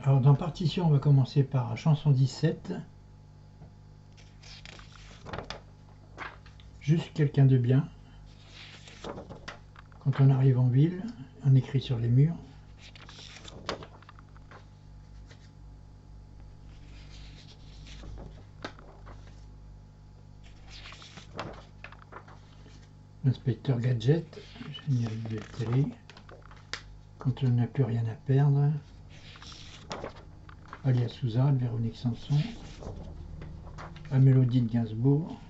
Alors dans partition, on va commencer par chanson 17. Juste quelqu'un de bien. Quand on arrive en ville, on écrit sur les murs. L'inspecteur Gadget, génial de télé. Quand on n'a plus rien à perdre. Alias Souza, de Véronique Sanson. La mélodie de Gainsbourg.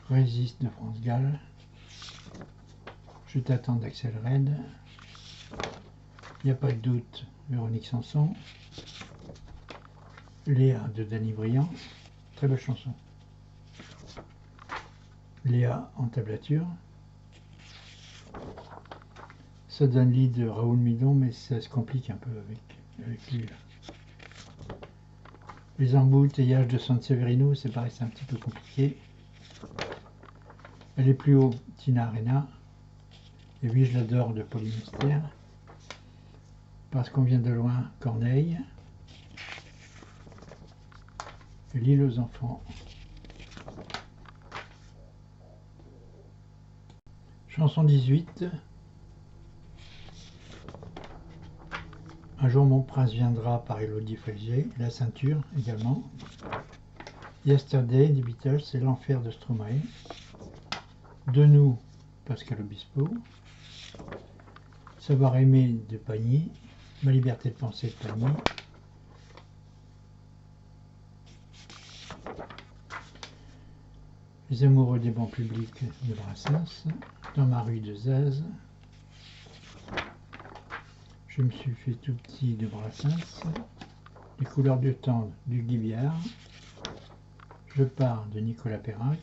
Résiste de France Gall. Je t'attends d'Axel Red. Il n'y a pas de doute, Véronique Sanson. Léa de Danny Briand. Très belle chanson. Léa en tablature. Suddenly de Raoul Midon, mais ça se complique un peu avec lui. Là. Les embouteillages de San Severino, c'est pareil, c'est un petit peu compliqué. Elle est plus haut, Tina Arena. Et oui, je l'adore de Polymystère. Parce qu'on vient de loin, Corneille. Et L'île aux enfants. Chanson 18. Un jour mon prince viendra par Élodie Frisier. La ceinture également. Yesterday des Beatles, c'est l'enfer de Stromae. De nous, Pascal Obispo. Savoir aimer de Pagny. Ma liberté de penser de Pagny. Les amoureux des bancs publics de Brassens. Dans ma rue de Zaz. Je me suis fait tout petit de Brassens. Les couleurs du temps du Guy Viard. Je pars de Nicolas Perrac.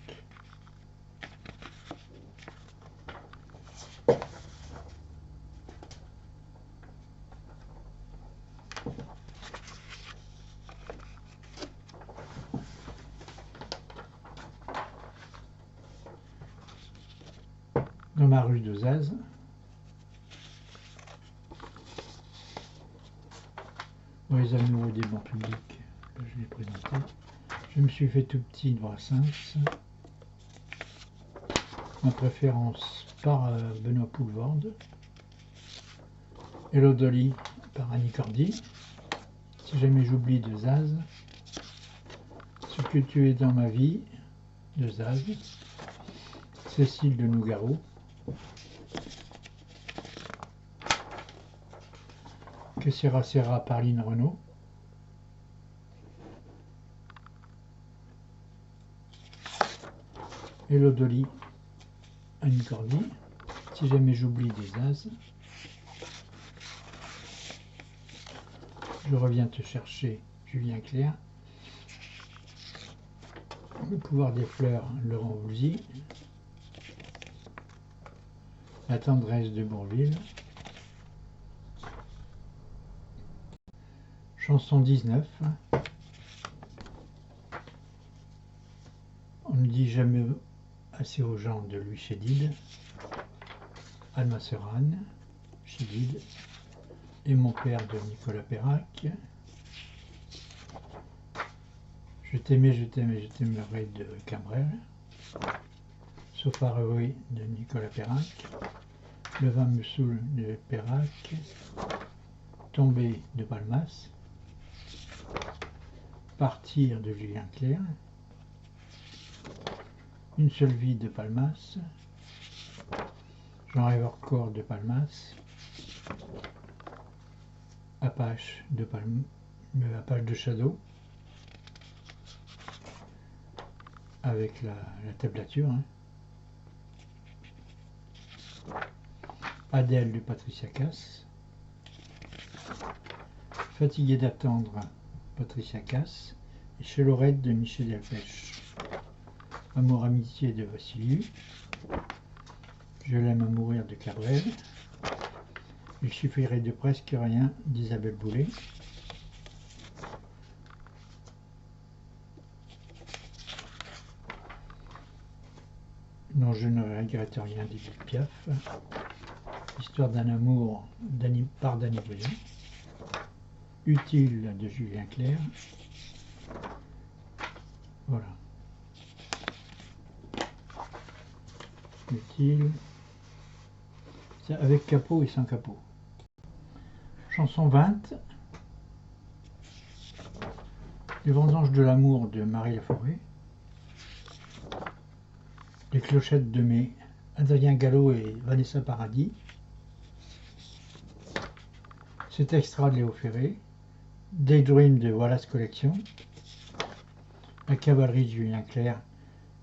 Dans ma rue de Zaz. Dans les amoureux des bancs publics, je l'ai présenté. Je me suis fait tout petit de Brassens. Ma préférence par Benoît Poulvorde. Hello Dolly par Annie Cordy. Si jamais j'oublie de Zaz. Ce que tu es dans ma vie de Zaz. Cécile de Nougaro. Que sera par Lynn Renaud. Hello Dolly, Annie Cordy. Si jamais j'oublie des Zaz. Je reviens te chercher, Julien Clerc. Le pouvoir des fleurs, Laurent Voulzy. La tendresse de Bourville. Chanson 19. On ne dit jamais assez aux gens de Louis Chédid. Alma Serran, Chédid. Et mon père de Nicolas Perrac. Je t'aimais, je t'aimerai de Cabrel. Sofarewe de Nicolas Perrac. Le vin me saoule de Perrac. Tomber de Palmas. Partir de Julien Clerc. Une seule vie de Palmas. J'en rêve encore de Palmas. Apache de Apache de Shadow. Avec la tablature. Hein. Adèle de Patricia Cass. Fatigué d'attendre, Patricia Cass. Et Chez Lorette de Michel Delpech. Amour amitié de Vassiliou. Je l'aime à mourir de Cabrel. Il suffirait de presque rien d'Isabelle Boulay. Non, je ne regrette rien d'Edith Piaf. Histoire d'un amour par Danny Briand. Utile de Julien Clerc. Voilà. Utile. C'est avec capot et sans capot. Chanson 20. Les vendanges de l'amour de Marie Laforêt. Les clochettes de mai, Adrien Gallo et Vanessa Paradis. Cet extra de Léo Ferré. Daydream de Wallace Collection. La cavalerie de Julien Clerc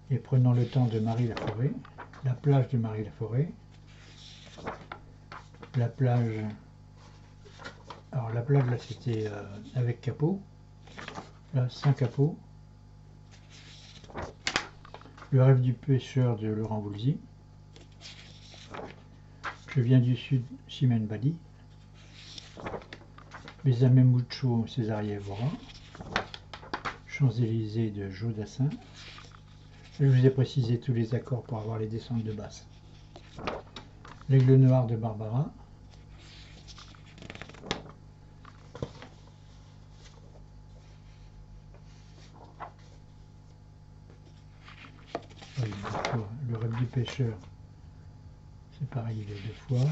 et Prenant le temps de Marie Laforêt. La plage de Marie Laforêt. La plage. Alors la plage là c'était avec capot. Là sans capot. Le rêve du pêcheur de Laurent Voulzy. Je viens du sud, Chimène Badi. Besame Mucho, Césaria Evora. Champs-Élysées de Joe Dassin. Je vous ai précisé tous les accords pour avoir les descentes de basse. L'aigle noir de Barbara. Le rêve du pêcheur, c'est pareil, il est 2 fois.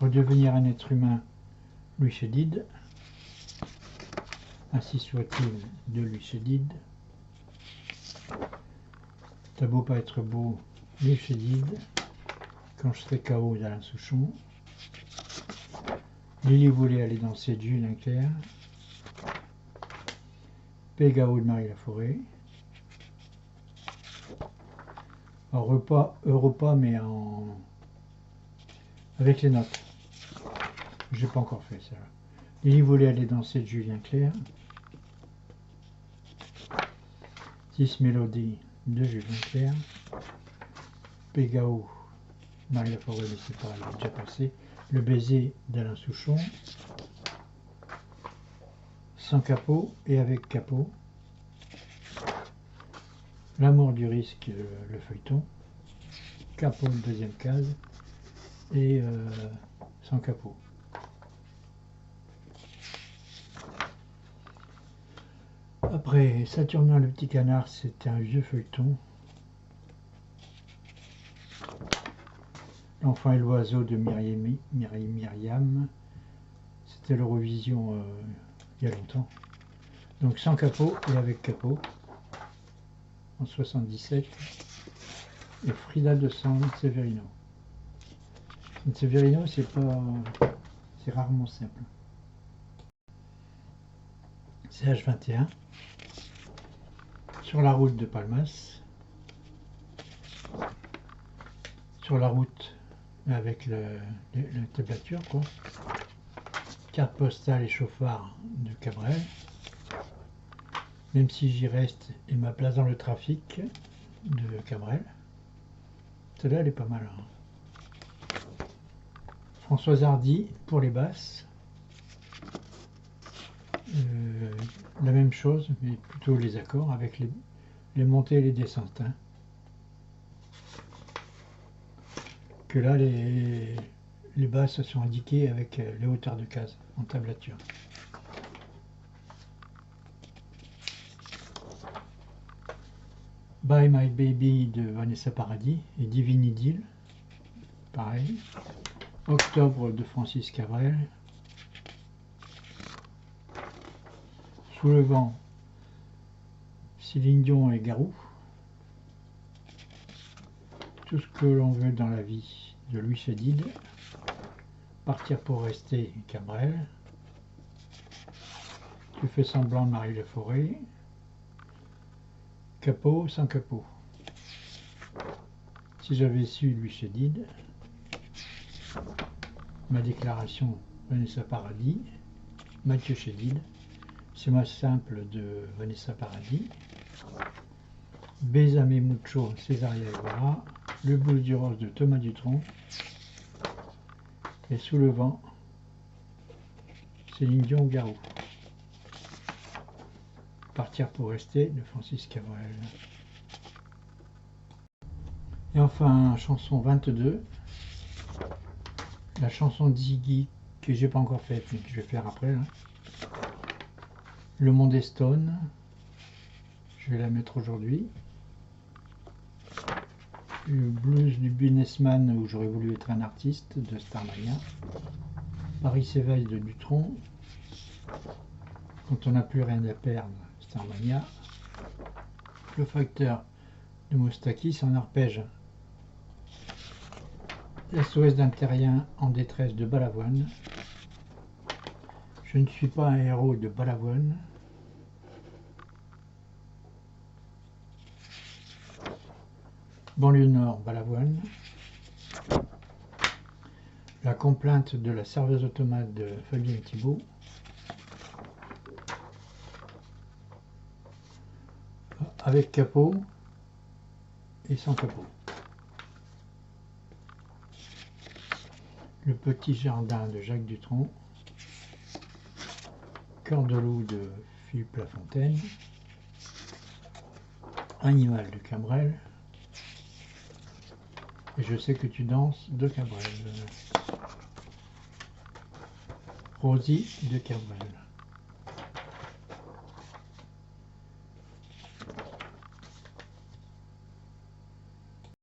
Redevenir un être humain, Louis Chédid. Ainsi soit-il de Louis Chédid. T'as beau pas être beau, Louis Chédid. Quand je serai KO d'Alain Souchon. Lily voulait aller danser de Julien Clerc. Pégao de Marie Laforêt. Europa, mais avec les notes. J'ai pas encore fait ça. Lily voulait aller danser de Julien Clerc. 10 mélodies de Julien Clerc. Pégao, Marie Laforêt, mais c'est pas, il est déjà passé. Le baiser d'Alain Souchon. Sans capot et avec capot. L'amour du risque, le feuilleton. Capot, deuxième case. Et sans capot. Après, Saturnin le petit canard, c'était un vieux feuilleton. L'enfant et l'oiseau de Myriam. C'était l'Eurovision il y a longtemps. Donc sans capot et avec capot. En 77. Et Frida de San Severino. San Severino, c'est rarement simple. CH21. Sur la route de Palmas. Sur la route avec la tablature, quoi. Carte postale et chauffard de Cabrel. Même si j'y reste et ma place dans le trafic de Cabrel. Celle-là, elle est pas mal. Hein. Françoise Hardy pour les basses. La même chose, mais plutôt les accords avec les montées et les descentes. Hein. Que là, les basses sont indiquées avec les hauteurs de cases en tablature. Bye My Baby de Vanessa Paradis et Divine Idylle, pareil. Octobre de Francis Cabrel. Sous le vent, Céline Dion et Garou. Tout ce que l'on veut dans la vie de Louis Chédid. Partir pour rester, Cabrel. Tu fais semblant de Marie Laforêt. Capot sans capot. Si j'avais su Louis Chédid. Ma déclaration, Vanessa Paradis. Mathieu Chédid. C'est moi simple de Vanessa Paradis. Besame Mucho, Césaria Evora. Le blues du rose de Thomas Dutronc. Et Sous le vent, Céline Dion Garou. Partir pour rester de Francis Cabrel. Et enfin, chanson 22. La chanson de Ziggy que j'ai pas encore faite, mais que je vais faire après. Là. Le Monde est Stone, je vais la mettre aujourd'hui. Le blues du businessman où j'aurais voulu être un artiste de Starmania. Paris s'éveille de Dutronc. Quand on n'a plus rien à perdre, Starmania. Le facteur de Moustakis en arpège. SOS d'un terrien en détresse de Balavoine. Je ne suis pas un héros de Balavoine. Banlieue Nord, Balavoine. La complainte de la serveuse automate de Fabienne Thibault. Avec capot et sans capot. Le petit jardin de Jacques Dutronc. Cœur de loup de Philippe Lafontaine. Animal de Cabrel. Et je sais que tu danses de Cabrel. Rosie de Cabrel.